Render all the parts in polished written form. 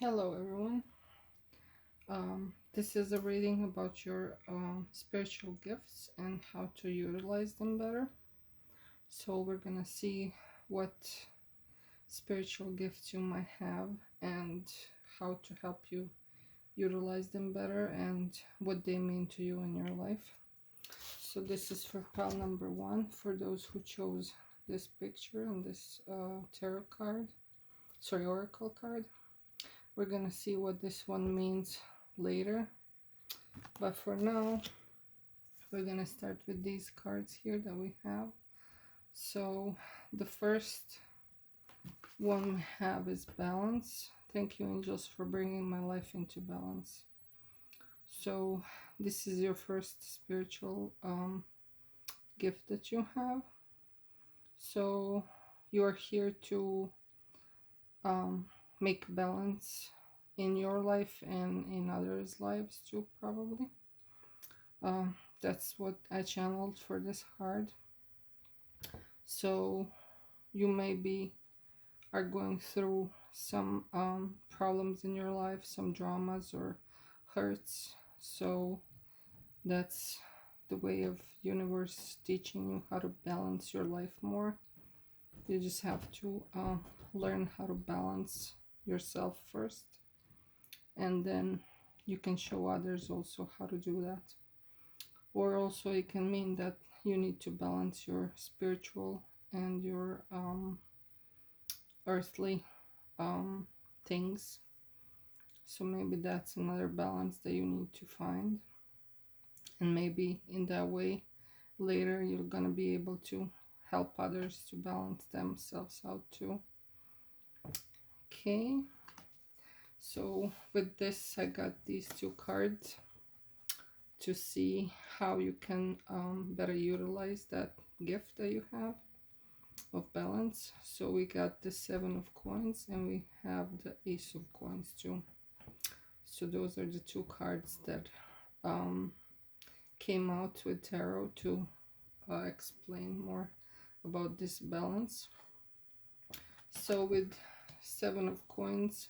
Hello everyone. This is a reading about your spiritual gifts and how to utilize them better. So we're gonna see what spiritual gifts you might have and how to help you utilize them better and what they mean to you in your life. So this is for pile number 1 for those who chose this picture and this tarot card, oracle card. We're gonna see what this one means later, but for now we're gonna start with these cards here that we have. So the first one we have is balance. Thank you, angels, for bringing my life into balance. So this is your first spiritual gift that you have. So you are here to make balance in your life and in others' lives too, probably. That's what I channeled for this card. So you maybe are going through some problems in your life, some dramas or hurts. So that's the way of universe teaching you how to balance your life more. You just have to learn how to balance yourself first, and then you can show others also how to do that. Or also it can mean that you need to balance your spiritual and your earthly things. So maybe that's another balance that you need to find, and maybe in that way later you're gonna be able to help others to balance themselves out too. Okay, so with this I got these two cards to see how you can better utilize that gift that you have of balance. So we got the 7 of coins and we have the Ace of coins too. So those are the two cards that came out with tarot to explain more about this balance. So with 7 of coins,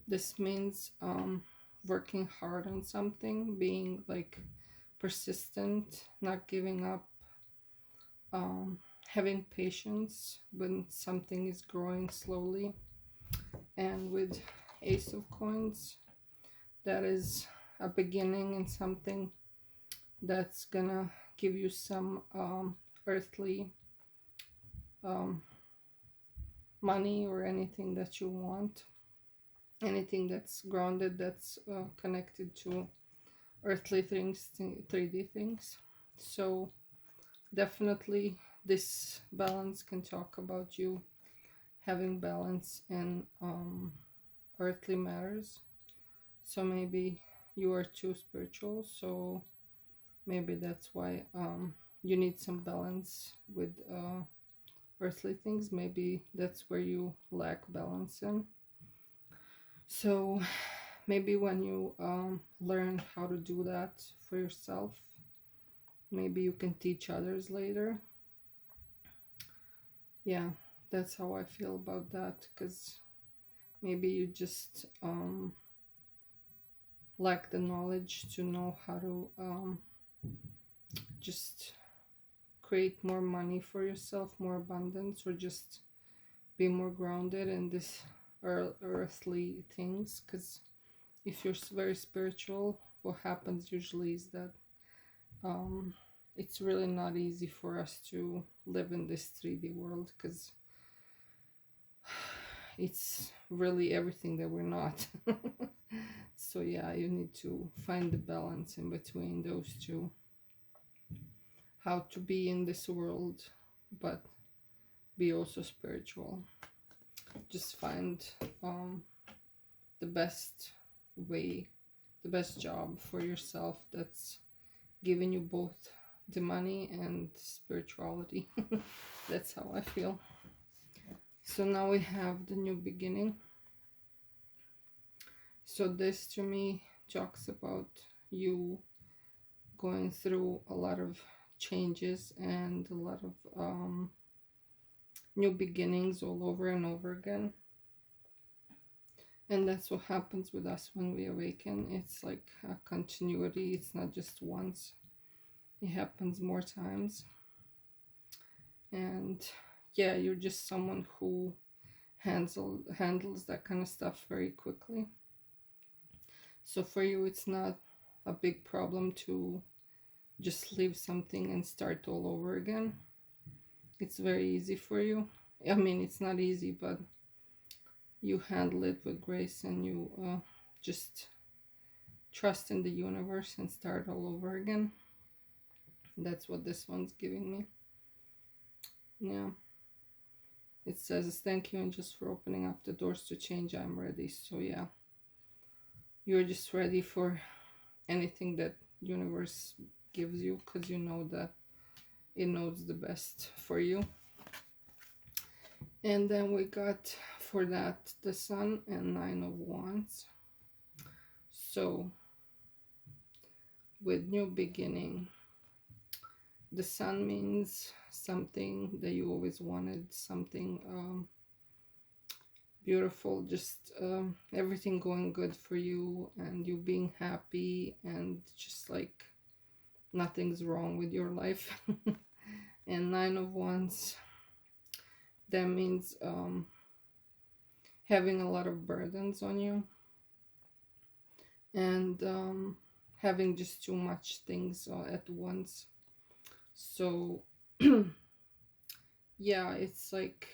this means working hard on something, being like persistent, not giving up, having patience when something is growing slowly. And with Ace of coins, that is a beginning in something that's gonna give you some earthly money or anything that you want, anything that's grounded, that's connected to earthly things, 3D things. So definitely this balance can talk about you having balance in earthly matters. So maybe you are too spiritual, so maybe that's why you need some balance with earthly things. Maybe that's where you lack balance in. So maybe when you learn how to do that for yourself, maybe you can teach others later. Yeah, that's how I feel about that, because maybe you just lack the knowledge to know how to just create more money for yourself, more abundance, or just be more grounded in this earthly things. Because if you're very spiritual, what happens usually is that it's really not easy for us to live in this 3D world, because it's really everything that we're not. So yeah, you need to find the balance in between those two, how to be in this world but be also spiritual. Just find the best way, the best job for yourself that's giving you both the money and spirituality. That's how I feel. So now we have the new beginning. So this to me talks about you going through a lot of changes and a lot of new beginnings all over and over again. And that's what happens with us when we awaken. It's like a continuity. It's not just once. It happens more times. And yeah, you're just someone who handles that kind of stuff very quickly. So for you, it's not a big problem to just leave something and start all over again. It's very easy for you. I mean, it's not easy, but you handle it with grace, and you just trust in the universe and start all over again. That's what this one's giving me. Yeah. It says, thank you, angels, for opening up the doors to change. I'm ready. So yeah, you're just ready for anything that universe gives you, because you know that it knows the best for you. And then we got for that the Sun and Nine of Wands. So with new beginning, the Sun means something that you always wanted, something beautiful, just everything going good for you, and you being happy, and just like nothing's wrong with your life. And Nine of Wands, that means having a lot of burdens on you, and having just too much things at once. So yeah, it's like,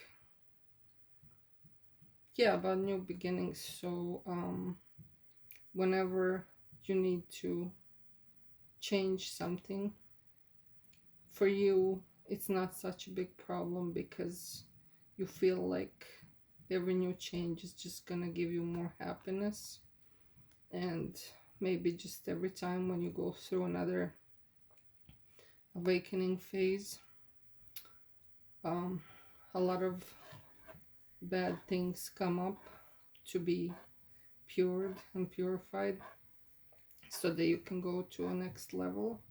yeah, about new beginnings. So whenever you need to change something, for you it's not such a big problem, because you feel like every new change is just gonna give you more happiness. And maybe just every time when you go through another awakening phase, a lot of bad things come up to be pured and purified, so that you can go to a next level.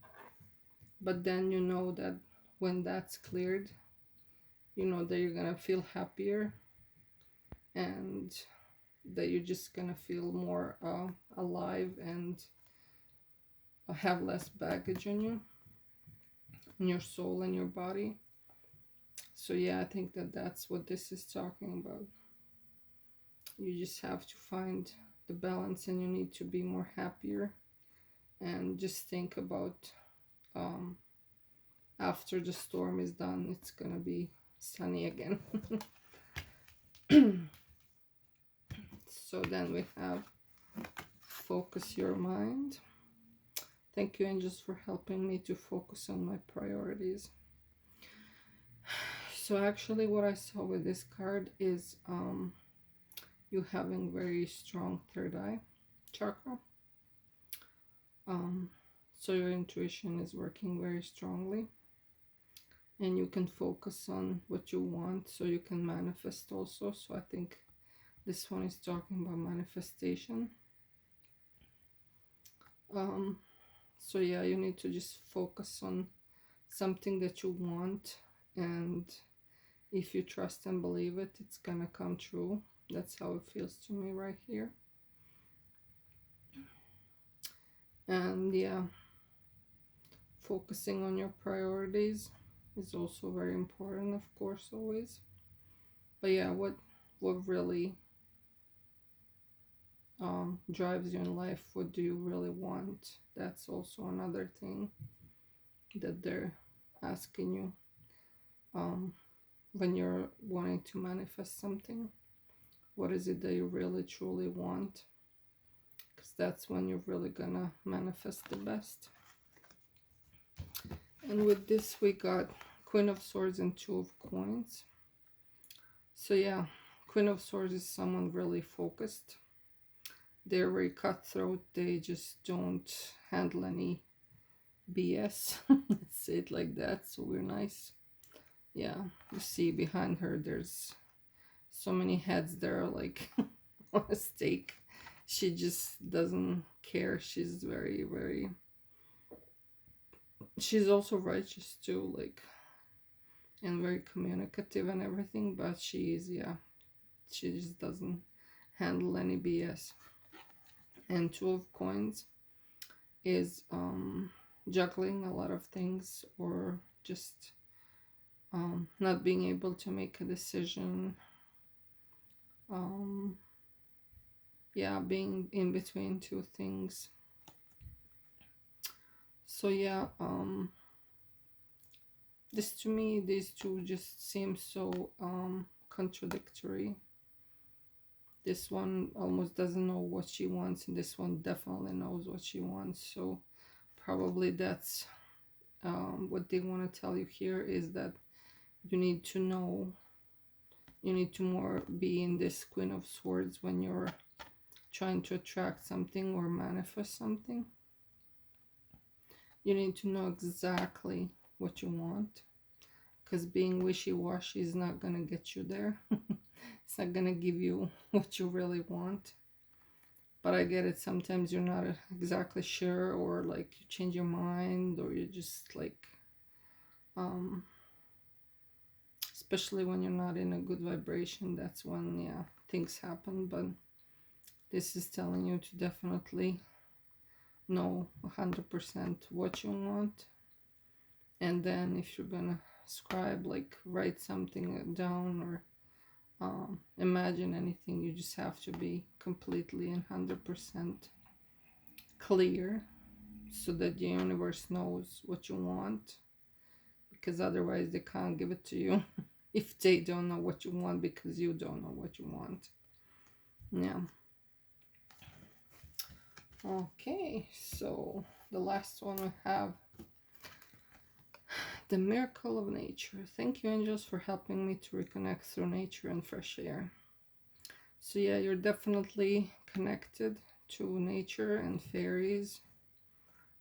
But then you know that when that's cleared, you know that you're gonna feel happier, and that you're just gonna feel more alive, and have less baggage on you, in your soul and your body. So yeah, I think that that's what this is talking about. You just have to find the balance, and you need to be more happier, and just think about after the storm is done, it's gonna be sunny again. So then we have focus your mind. Thank you, angels, for helping me to focus on my priorities. So actually what I saw with this card is you having very strong third eye chakra. So your intuition is working very strongly, and you can focus on what you want, so you can manifest also. So I think this one is talking about manifestation. So yeah, you need to just focus on something that you want, and if you trust and believe it, it's gonna come true. That's how it feels to me right here. And yeah, focusing on your priorities is also very important, of course, always. But yeah, what really drives you in life? What do you really want? That's also another thing that they're asking you when you're wanting to manifest something. What is it that you really truly want? Because that's when you're really gonna manifest the best. And with this we got Queen of Swords and Two of Coins. So yeah, Queen of Swords is someone really focused. They're very cutthroat. They just don't handle any BS. Let's say it like that, so we're nice. Yeah, you see behind her there's so many heads there, like on a stake. She just doesn't care. She's very she's also righteous too, like, and very communicative and everything, but she is, yeah, she just doesn't handle any BS. And Two of Coins is juggling a lot of things, or just not being able to make a decision. Yeah, being in between two things. So yeah, this, to me, these two just seem so contradictory. This one almost doesn't know what she wants, and this one definitely knows what she wants. So probably that's what they want to tell you here, is that you need to know, you need to more be in this Queen of Swords when you're trying to attract something or manifest something. You need to know exactly what you want, because being wishy-washy is not going to get you there. It's not going to give you what you really want. But I get it, sometimes you're not exactly sure, or like you change your mind, or you just like especially when you're not in a good vibration, that's when, yeah, things happen. But this is telling you to definitely know 100% what you want. And then if you're gonna scribe, like write something down, or imagine anything, you just have to be completely and 100% clear, so that the universe knows what you want, because otherwise they can't give it to you if they don't know what you want, because you don't know what you want. Yeah. Okay, so the last one we have, the miracle of nature. Thank you, angels, for helping me to reconnect through nature and fresh air. So yeah, you're definitely connected to nature and fairies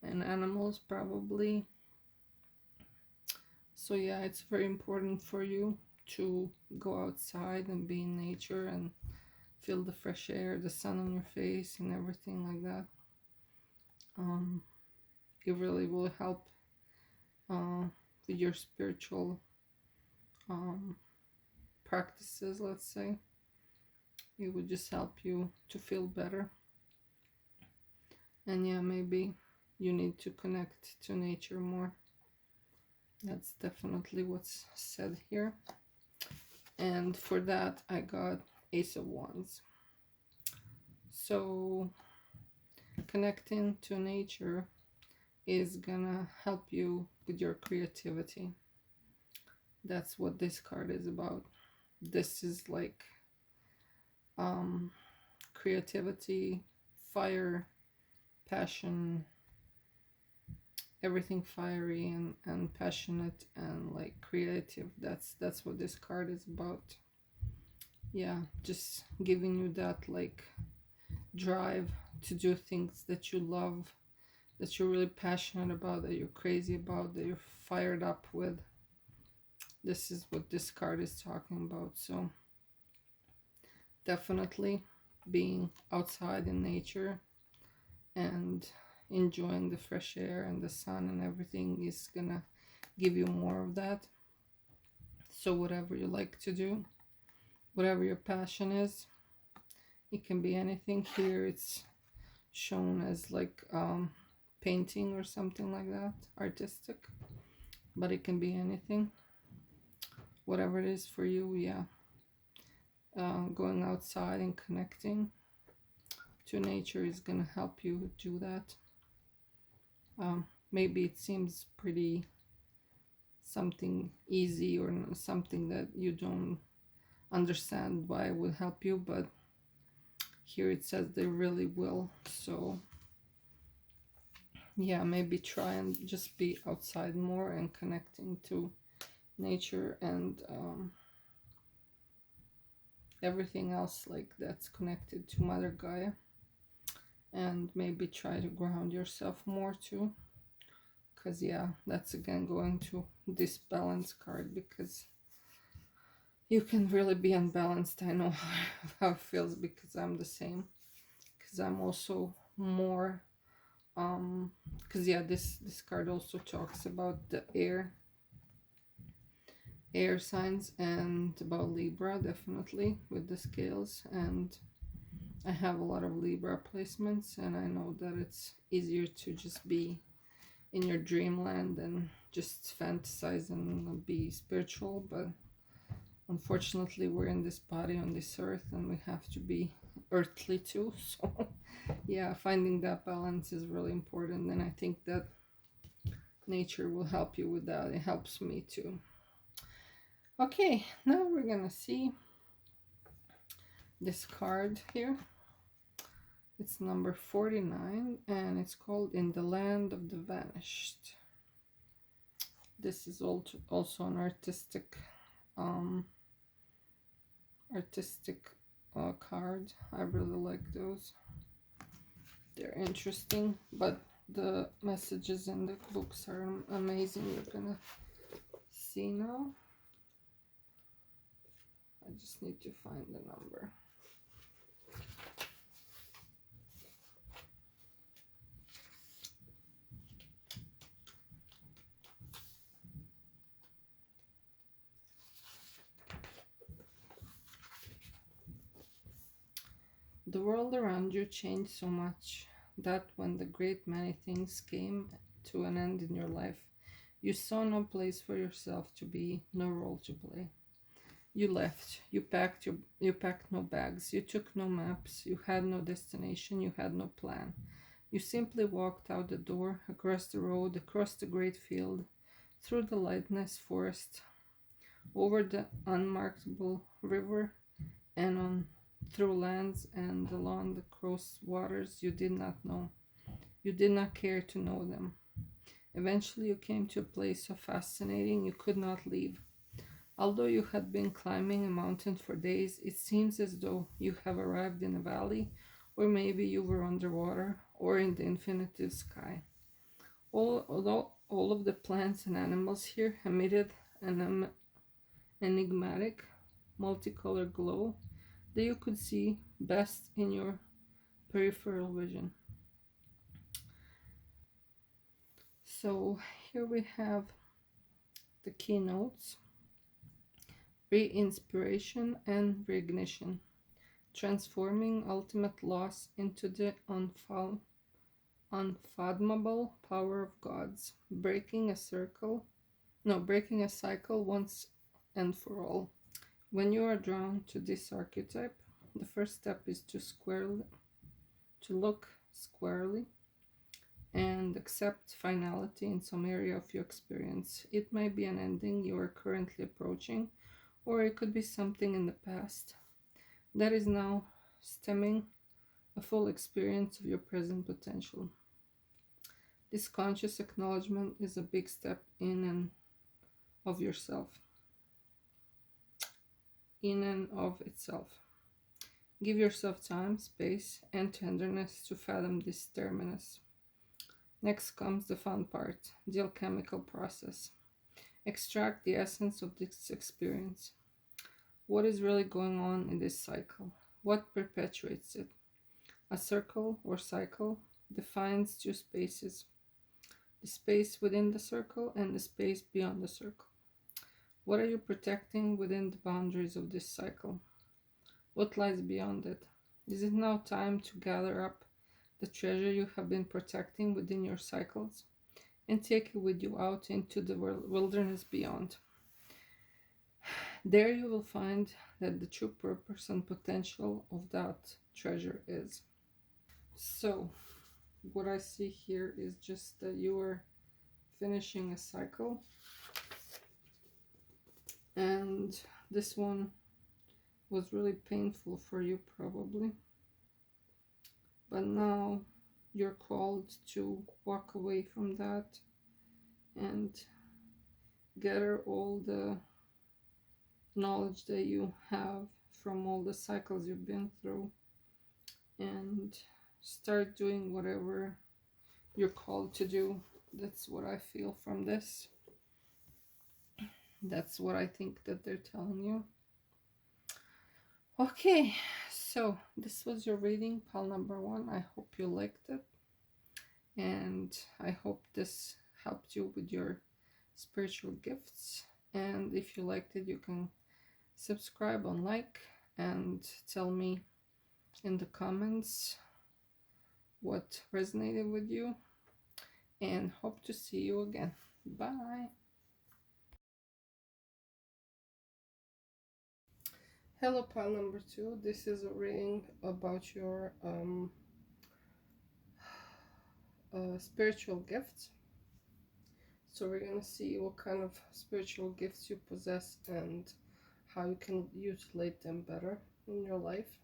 and animals, probably. So yeah, it's very important for you to go outside and be in nature and feel the fresh air, the sun on your face, and everything like that. It really will help with your spiritual practices, let's say. It would just help you to feel better. And yeah, maybe you need to connect to nature more. That's definitely what's said here. And for that, I got Ace of Wands. So connecting to nature is gonna help you with your creativity. That's what this card is about. This is like creativity, fire, passion, everything fiery and passionate and like creative. That's what this card is about. Yeah, just giving you that like drive to do things that you love, that you're really passionate about, that you're crazy about, that you're fired up with. This is what this card is talking about. So definitely being outside in nature and enjoying the fresh air and the sun and everything is gonna give you more of that. So whatever you like to do, whatever your passion is, it can be anything. Here it's shown as like painting or something like that, artistic, but it can be anything, whatever it is for you. Yeah, going outside and connecting to nature is gonna help you do that. Maybe it seems pretty something easy, or something that you don't understand why it will help you, but here it says they really will. So yeah, maybe try and just be outside more and connecting to nature and everything else like that's connected to Mother Gaia. And maybe try to ground yourself more too, because yeah, that's again going to this balance card, because you can really be unbalanced. I know how it feels, because I'm the same, because I'm also more because yeah, this card also talks about the air signs, and about Libra, definitely with the scales. And I have a lot of Libra placements, and I know that it's easier to just be in your dreamland and just fantasize and be spiritual, but unfortunately we're in this body on this earth and we have to be earthly too. So yeah, finding that balance is really important, and I think that nature will help you with that. It helps me too. Okay, now we're gonna see this card here. It's number 49 and it's called In the Land of the Vanished. This is also an artistic card. I really like those. They're interesting, but the messages in the books are amazing. You're gonna see now. I just need to find the number. The world around you changed so much that when the great many things came to an end in your life, you saw no place for yourself to be, no role to play. You left. You packed no bags. You took no maps. You had no destination. You had no plan. You simply walked out the door, across the road, across the great field, through the lightless forest, over the unmarkable river, and on through lands and along the cross waters you did not know. You did not care to know them. Eventually you came to a place so fascinating you could not leave. Although you had been climbing a mountain for days, it seems as though you have arrived in a valley, or maybe you were underwater, or in the infinitive sky. Although all of the plants and animals here emitted an enigmatic, multicolored glow that you could see best in your peripheral vision. So here we have the keynotes: re-inspiration and reignition, transforming ultimate loss into the unfathomable power of gods, breaking a cycle once and for all. When you are drawn to this archetype, the first step is to look squarely and accept finality in some area of your experience. It may be an ending you are currently approaching, or it could be something in the past that is now stemming a full experience of your present potential. This conscious acknowledgement is a big step in and of yourself, in and of itself. Give yourself time, space, and tenderness to fathom this terminus. Next comes the fun part, the alchemical process. Extract the essence of this experience. What is really going on in this cycle? What perpetuates it? A circle or cycle defines two spaces: the space within the circle and the space beyond the circle. What are you protecting within the boundaries of this cycle? What lies beyond it? Is it now time to gather up the treasure you have been protecting within your cycles and take it with you out into the wilderness beyond? There you will find that the true purpose and potential of that treasure is. So, what I see here is just that you are finishing a cycle, and this one was really painful for you probably, but now you're called to walk away from that and gather all the knowledge that you have from all the cycles you've been through and start doing whatever you're called to do. That's what I feel from this. That's what I think that they're telling you. Okay, so this was your reading, pile number 1. I hope you liked it, and I hope this helped you with your spiritual gifts. And if you liked it, you can subscribe and like, and tell me in the comments what resonated with you, and hope to see you again. Bye. Hello, pile number 2. This is a reading about your spiritual gifts. So we're going to see what kind of spiritual gifts you possess and how you can utilize them better in your life.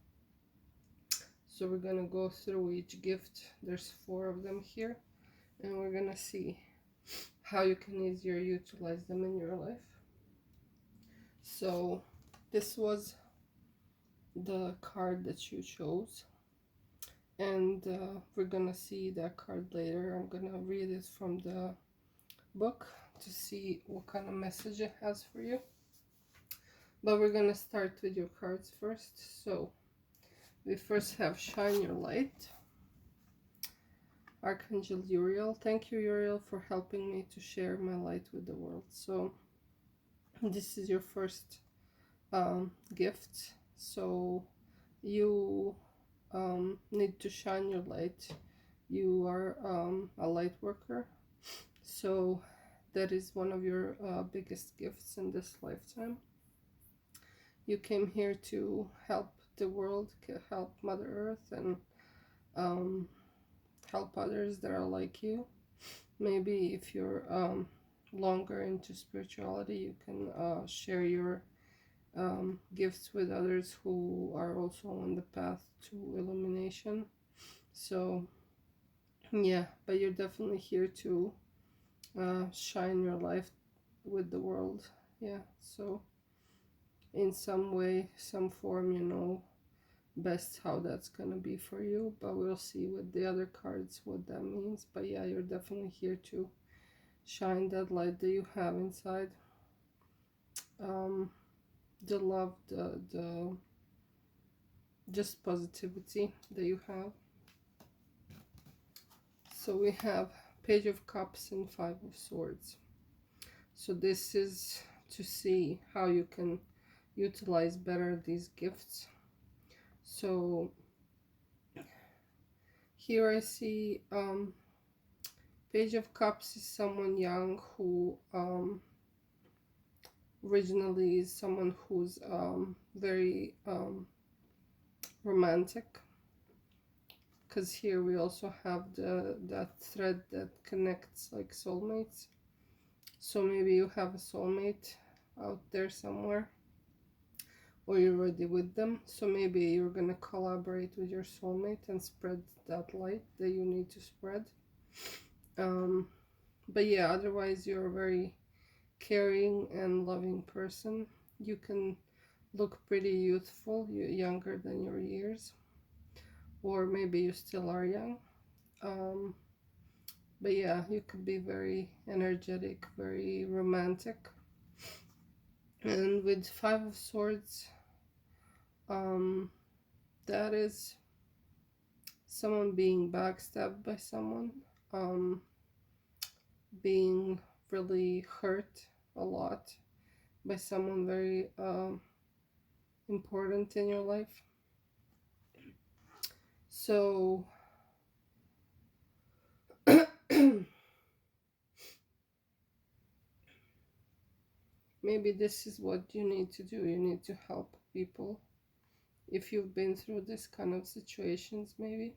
So we're going to go through each gift. There's 4 of them here, and we're going to see how you can easier utilize them in your life. So this was the card that you chose, and we're gonna see that card later. I'm gonna read it from the book to see what kind of message it has for you, but we're gonna start with your cards first. So we first have Shine Your Light, Archangel Uriel. Thank you, Uriel, for helping me to share my light with the world. So this is your first gift. So you need to shine your light. You are a light worker, so that is one of your biggest gifts in this lifetime. You came here to help the world, help Mother Earth, and help others that are like you. Maybe if you're longer into spirituality, you can share your gifts with others who are also on the path to illumination. So yeah, but you're definitely here to shine your life with the world. Yeah, so in some way, some form, you know best how that's gonna be for you, but we'll see with the other cards what that means. But yeah, you're definitely here to shine that light that you have inside, the love, the just positivity that you have. So we have Page of Cups and 5 of Swords. So this is to see how you can utilize better these gifts. So here I see Page of Cups is someone young who originally is someone who's very romantic, because here we also have that thread that connects like soulmates. So maybe you have a soulmate out there somewhere, or you're already with them. So maybe you're gonna collaborate with your soulmate and spread that light that you need to spread. But yeah, otherwise you're a very caring and loving person. You can look pretty youthful, you're younger than your years, or maybe you still are young. But yeah, you could be very energetic, very romantic. And with 5 of Swords, that is someone being backstabbed by someone, being really hurt a lot by someone very important in your life. So maybe this is what you need to do. You need to help people if you've been through this kind of situations, maybe.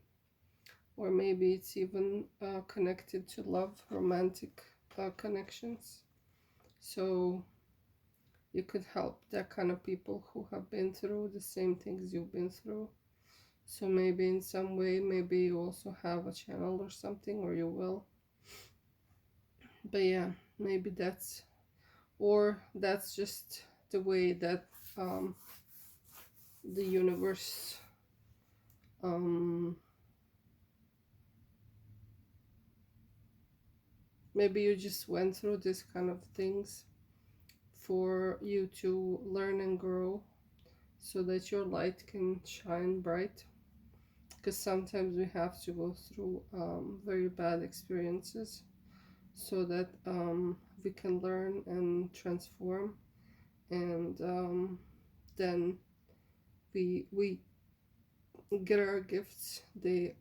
Or maybe it's even connected to love, romantic connections. So you could help that kind of people who have been through the same things you've been through. So maybe in some way, maybe you also have a channel or something, or you will. But yeah, maybe that's, or that's just the way that the universe maybe you just went through this kind of things for you to learn and grow, so that your light can shine bright. Because sometimes we have to go through very bad experiences so that we can learn and transform, and then we get our gifts, they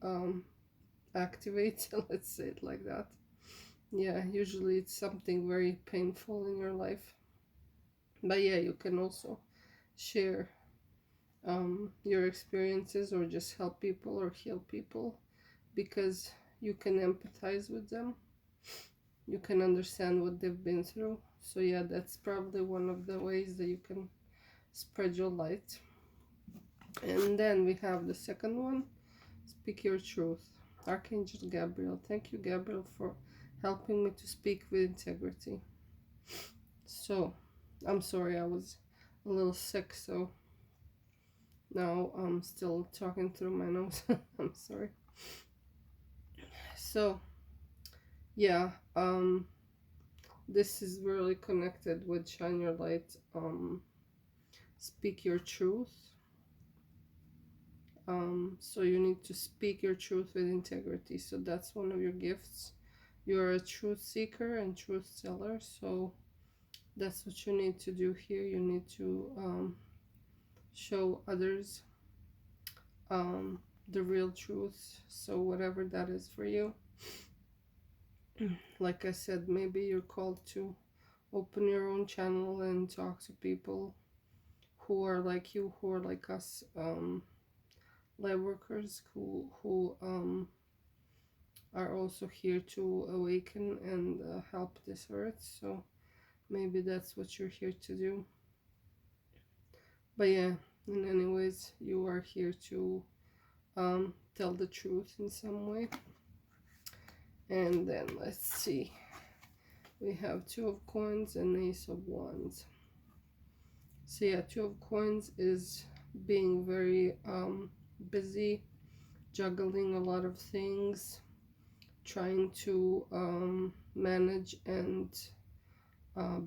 activate. Let's say it like that. Yeah, usually it's something very painful in your life. But yeah, you can also share your experiences, or just help people or heal people, because you can empathize with them, you can understand what they've been through. So yeah, that's probably one of the ways that you can spread your light. And then we have the second one, speak your truth. Archangel Gabriel. Thank you, Gabriel, for helping me to speak with integrity. So I'm sorry, I was a little sick, so now I'm still talking through my nose. I'm sorry. So yeah, this is really connected with shine your light, speak your truth. So you need to speak your truth with integrity. So that's one of your gifts. You're a truth seeker and truth teller, so that's what you need to do here. You need to show others the real truth, so whatever that is for you. Like I said, maybe you're called to open your own channel and talk to people who are like you, who are like us, light workers, who are also here to awaken and help this earth. So maybe that's what you're here to do. But yeah, in any ways, you are here to tell the truth in some way. And then let's see, we have Two of Coins and Ace of Wands. So yeah, Two of Coins is being very busy, juggling a lot of things, trying to manage and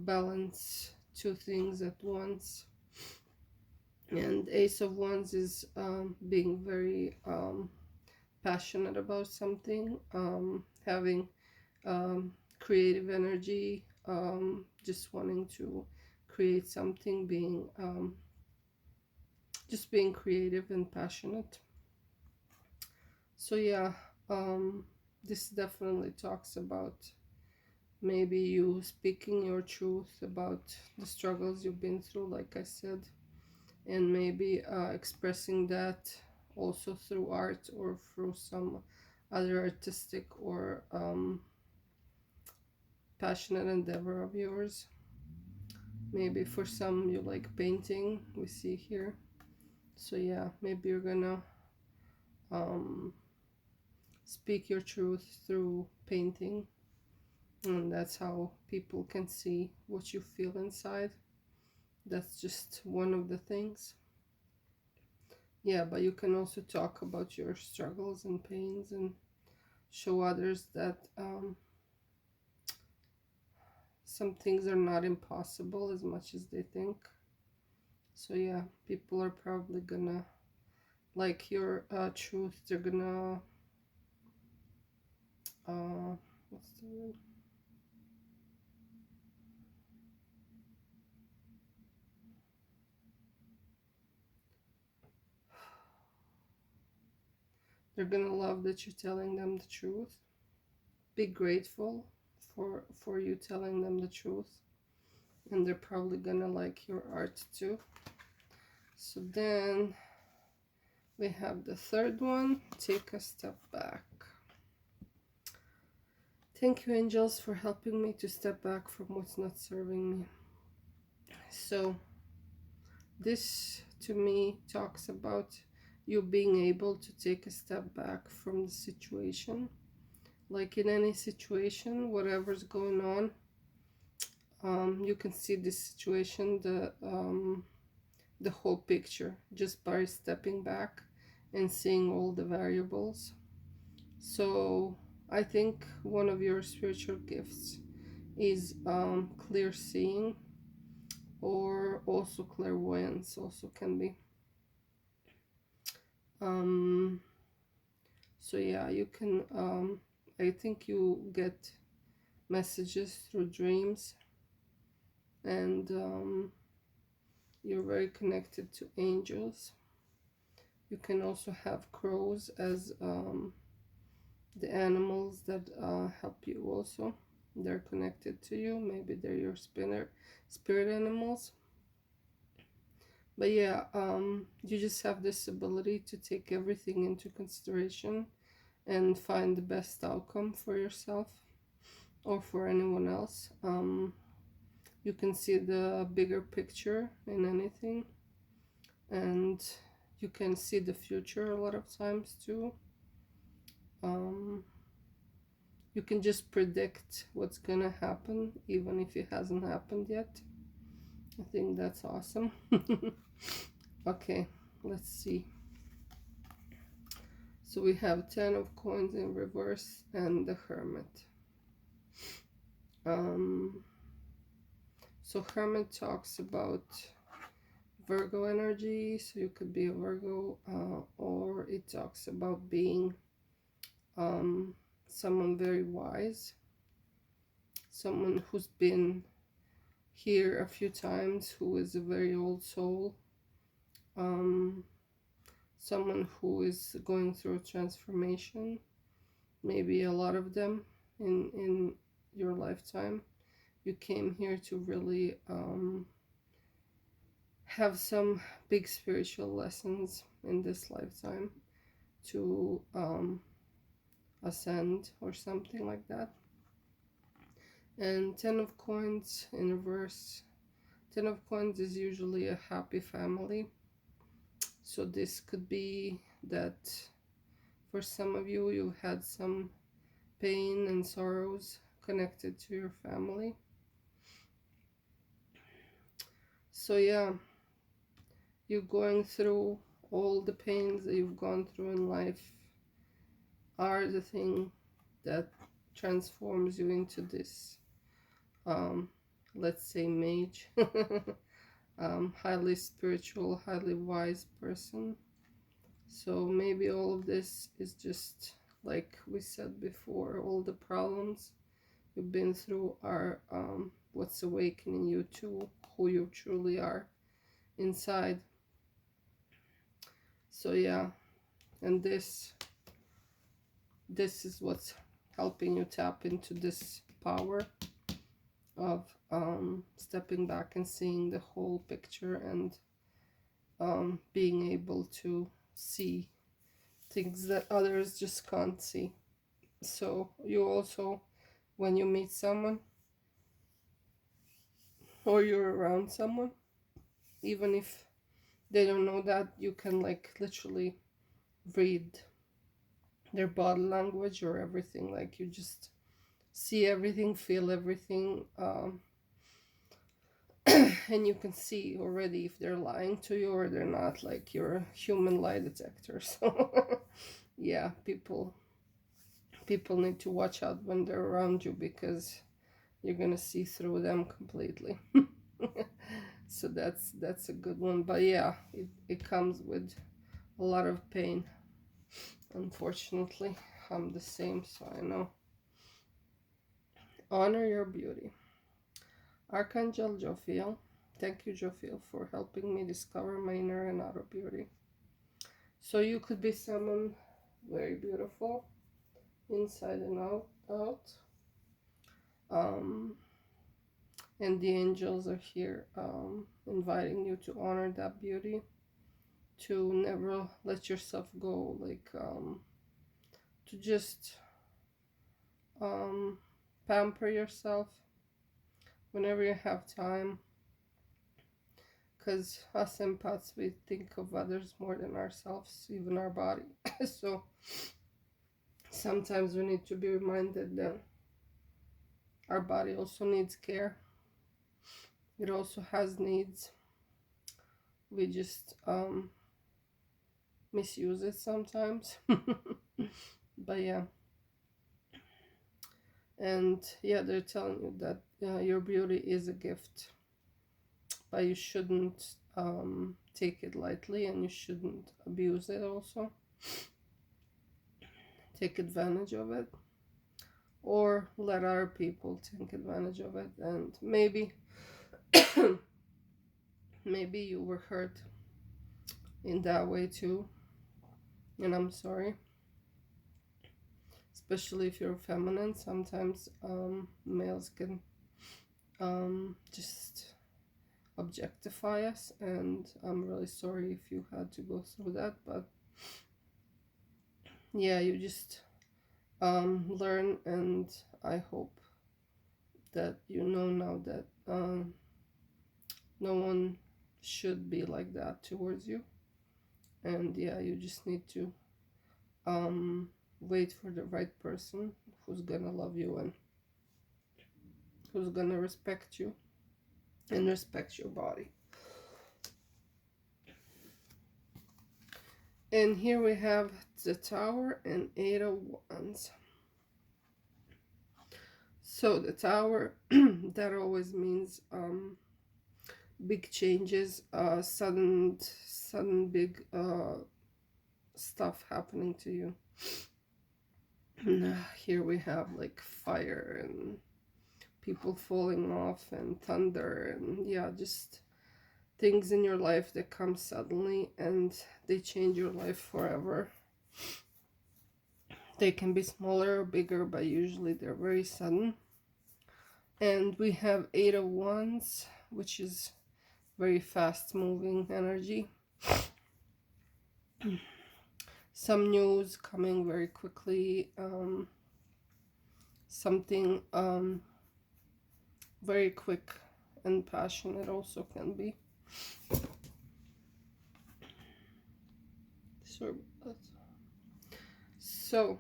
balance two things at once. And Ace of Wands is being very passionate about something, having creative energy, just wanting to create something, being just being creative and passionate. So yeah, this definitely talks about maybe you speaking your truth about the struggles you've been through, like I said, and maybe expressing that also through art or through some other artistic or passionate endeavor of yours. Maybe for some you like painting, we see here. So yeah, maybe you're gonna speak your truth through painting, and that's how people can see what you feel inside. That's just one of the things. Yeah, but you can also talk about your struggles and pains and show others that some things are not impossible as much as they think. So yeah, people are probably gonna like your truth. They're gonna what's the word? They're gonna love that you're telling them the truth. Be grateful for you telling them the truth, and they're probably gonna like your art too. So then we have the third one, take a step back. Thank you, angels, for helping me to step back from what's not serving me. So this to me talks about you being able to take a step back from the situation. Like in any situation, whatever's going on, you can see this situation, the whole picture, just by stepping back and seeing all the variables. So I think one of your spiritual gifts is clear seeing, or also clairvoyance also can be. So yeah, you can I think you get messages through dreams, and you're very connected to angels. You can also have crows as the animals that help you also. They're connected to you. Maybe they're your spirit animals. But yeah, you just have this ability to take everything into consideration and find the best outcome for yourself or for anyone else. You can see the bigger picture in anything, and you can see the future a lot of times too. You can just predict what's gonna happen even if it hasn't happened yet. I think that's awesome. Okay, let's see. So we have 10 of coins in reverse and the Hermit. So Hermit talks about Virgo energy, so you could be a Virgo, or it talks about being someone very wise, someone who's been here a few times, who is a very old soul, someone who is going through transformation, maybe a lot of them in your lifetime. You came here to really have some big spiritual lessons in this lifetime, to ascend or something like that. And 10 of coins in reverse. 10 of coins is usually a happy family. So this could be that for some of you, you had some pain and sorrows connected to your family. So yeah, you're going through all the pains that you've gone through in life are the thing that transforms you into this, let's say, mage, highly spiritual, highly wise person. So maybe all of this is just, like we said before, all the problems you've been through are what's awakening you to who you truly are inside. So yeah, and this is what's helping you tap into this power of stepping back and seeing the whole picture, and being able to see things that others just can't see. So you also, when you meet someone or you're around someone, even if they don't know that, you can like literally read their body language or everything. Like you just see everything, feel everything, and you can see already if they're lying to you or they're not. Like you're a human lie detector. So yeah, people need to watch out when they're around you, because you're gonna see through them completely. So that's a good one. But yeah, it comes with a lot of pain, unfortunately. I'm the same, so I know. Honor your beauty. Archangel Jophiel. Thank you, Jophiel, for helping me discover my inner and outer beauty. So you could be someone very beautiful inside and out. And the angels are here inviting you to honor that beauty, to never let yourself go, like to just pamper yourself whenever you have time, because us empaths, we think of others more than ourselves, even our body. So sometimes we need to be reminded that our body also needs care. It also has needs. We just misuse it sometimes. But yeah, and yeah, they're telling you that your beauty is a gift, but you shouldn't take it lightly, and you shouldn't abuse it also, take advantage of it, or let other people take advantage of it. And maybe maybe you were hurt in that way too, and I'm sorry. Especially if you're feminine, sometimes males can just objectify us, and I'm really sorry if you had to go through that. But yeah, you just learn, and I hope that you know now that no one should be like that towards you. And yeah, you just need to wait for the right person who's gonna love you and who's gonna respect you and respect your body. And here we have the Tower and Eight of Wands. So the Tower, that always means big changes, sudden big stuff happening to you. Here we have like fire and people falling off and thunder, and yeah, just things in your life that come suddenly and they change your life forever. They can be smaller or bigger, but usually they're very sudden. And we have Eight of Wands, which is very fast moving energy. Some news coming very quickly, something very quick and passionate also can be. So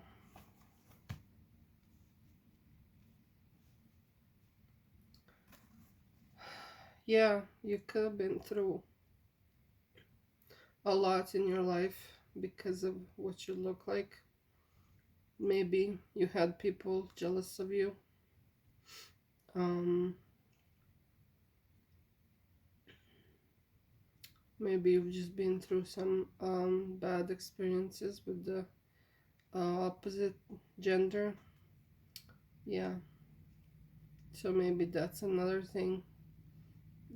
yeah, you could have been through a lot in your life because of what you look like. Maybe you had people jealous of you. Maybe you've just been through some bad experiences with the opposite gender. Yeah. So maybe that's another thing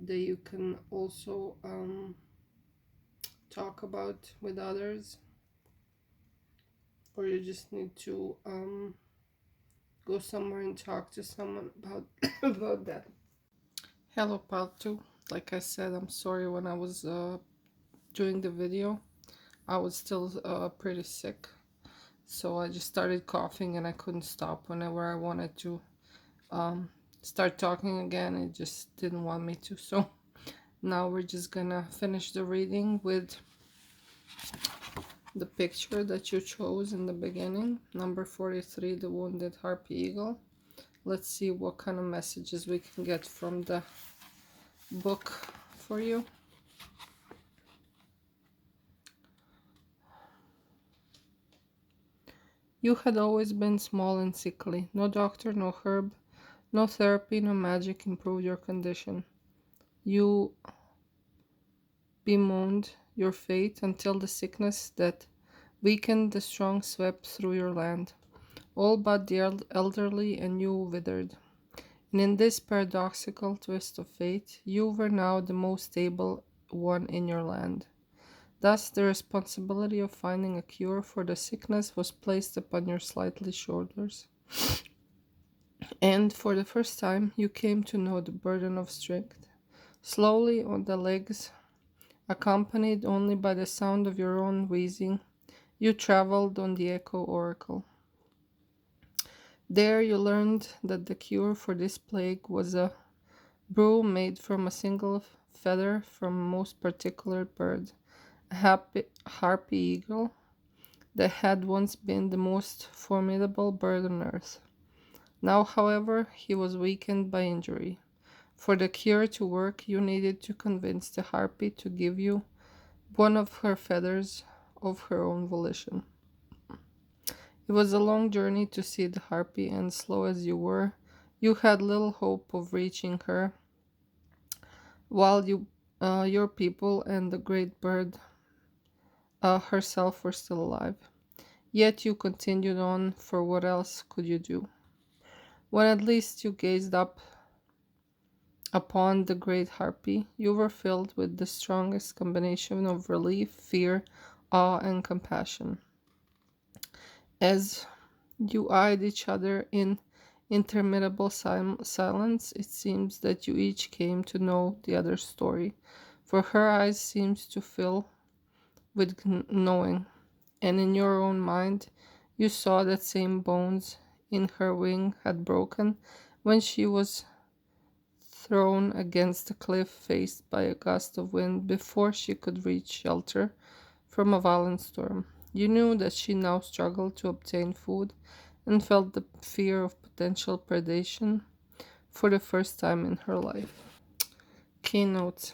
that you can also talk about with others. Or you just need to go somewhere and talk to someone about about that. Hello, part 2. Like I said, I'm sorry when I was doing the video. I was still pretty sick. So I just started coughing and I couldn't stop. Whenever I wanted to start talking again, it just didn't want me to. So now we're just gonna finish the reading with the picture that you chose in the beginning. Number 43, the Wounded Harpy Eagle. Let's see what kind of messages we can get from the book for you. You had always been small and sickly. No doctor, no herb, no therapy, no magic improved your condition. You bemoaned your fate until the sickness that weakened the strong swept through your land. All but the elderly and you withered. And in this paradoxical twist of fate, you were now the most stable one in your land. Thus, the responsibility of finding a cure for the sickness was placed upon your slightly shoulders. And for the first time, you came to know the burden of strength. Slowly on the legs, accompanied only by the sound of your own wheezing, you traveled on the Echo Oracle. There you learned that the cure for this plague was a brew made from a single feather from a most particular bird, a harpy eagle that had once been the most formidable bird on earth. Now, however, he was weakened by injury. For the cure to work, you needed to convince the harpy to give you one of her feathers of her own volition. It was a long journey to see the harpy, and slow as you were, you had little hope of reaching her, while your people and the great bird herself were still alive. Yet you continued on, for what else could you do? When at least you gazed up upon the great harpy, you were filled with the strongest combination of relief, fear, awe, and compassion. As you eyed each other in interminable silence, it seems that you each came to know the other's story, for her eyes seemed to fill with knowing, and in your own mind you saw that same bones in her wing had broken when she was thrown against a cliff faced by a gust of wind before she could reach shelter from a violent storm. You knew that she now struggled to obtain food and felt the fear of potential predation for the first time in her life. Keynote: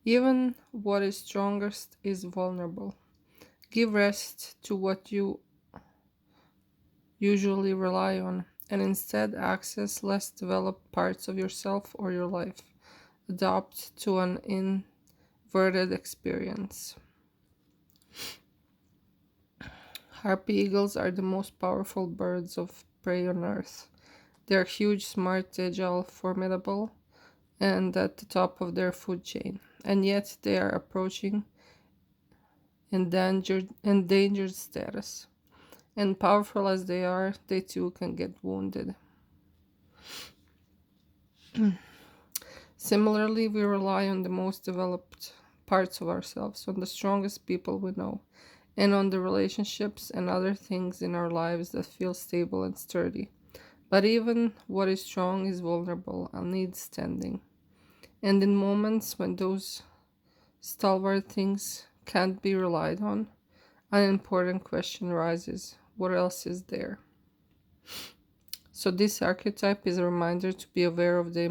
even what is strongest is vulnerable. Give rest to what you usually rely on, and instead access less developed parts of yourself or your life. Adapt to an inverted experience. Harpy eagles are the most powerful birds of prey on earth. They are huge, smart, agile, formidable, and at the top of their food chain. And yet they are approaching endangered status. And powerful as they are, they too can get wounded. Similarly, we rely on the most developed parts of ourselves, on the strongest people we know, and on the relationships and other things in our lives that feel stable and sturdy. But even what is strong is vulnerable and needs standing. And in moments when those stalwart things can't be relied on, an important question rises: what else is there? So this archetype is a reminder to be aware of the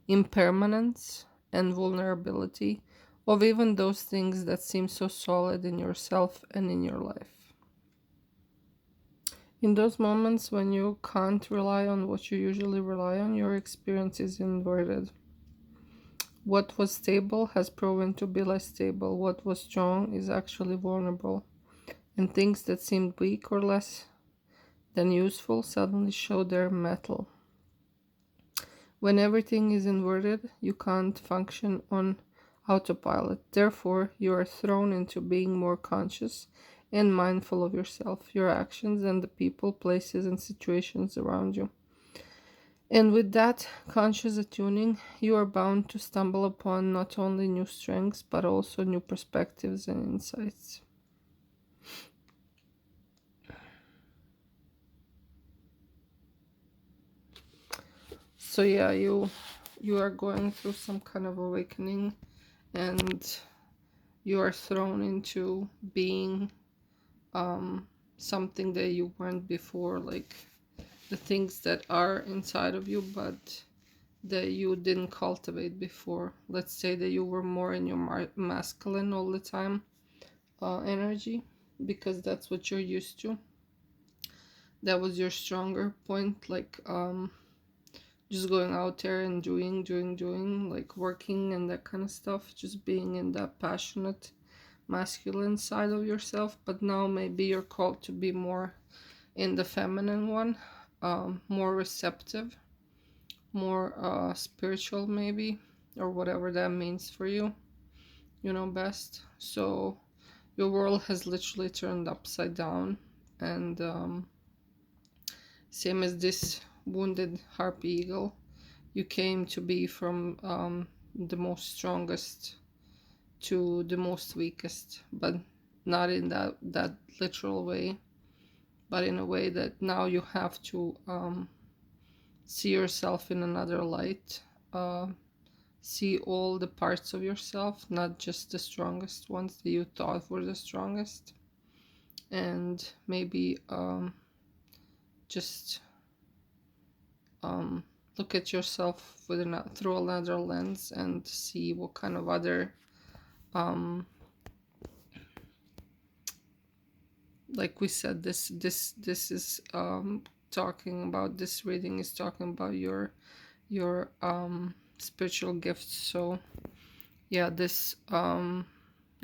impermanence and vulnerability of even those things that seem so solid in yourself and in your life. In those moments when you can't rely on what you usually rely on, your experience is inverted. What was stable has proven to be less stable. What was strong is actually vulnerable. And things that seemed weak or less than useful suddenly show their mettle. When everything is inverted, you can't function on autopilot. Therefore, you are thrown into being more conscious and mindful of yourself, your actions, and the people, places, and situations around you. And with that conscious attuning, you are bound to stumble upon not only new strengths, but also new perspectives and insights. So yeah, you are going through some kind of awakening, and you are thrown into being something that you weren't before, like the things that are inside of you but that you didn't cultivate before. Let's say that you were more in your masculine all the time energy, because that's what you're used to. That was your stronger point, like just going out there and doing, like working and that kind of stuff, just being in that passionate masculine side of yourself. But now maybe you're called to be more in the feminine one, more receptive, more spiritual maybe, or whatever that means for you, you know best. So your world has literally turned upside down, and same as this wounded harpy eagle, you came to be from the most strongest to the most weakest, but not in that literal way, but in a way that now you have to see yourself in another light, uh, see all the parts of yourself, not just the strongest ones that you thought were the strongest, and maybe just look at yourself through another lens and see what kind of other like we said, this is talking about, this reading is talking about your spiritual gifts. So yeah, this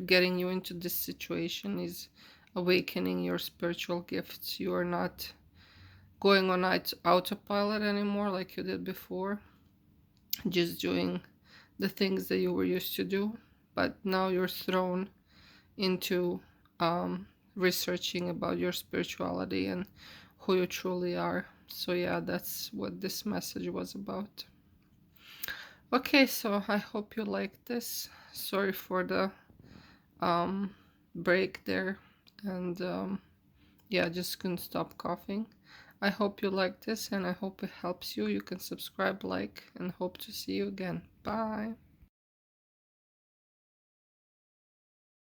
getting you into this situation is awakening your spiritual gifts. You are not going on autopilot anymore like you did before, just doing the things that you were used to do, but now you're thrown into researching about your spirituality and who you truly are. So yeah, that's what this message was about. Okay, so I hope you like this. Sorry for the break there, and yeah, just couldn't stop coughing. I hope you like this, and I hope it helps you. You can subscribe, like, and hope to see you again. Bye.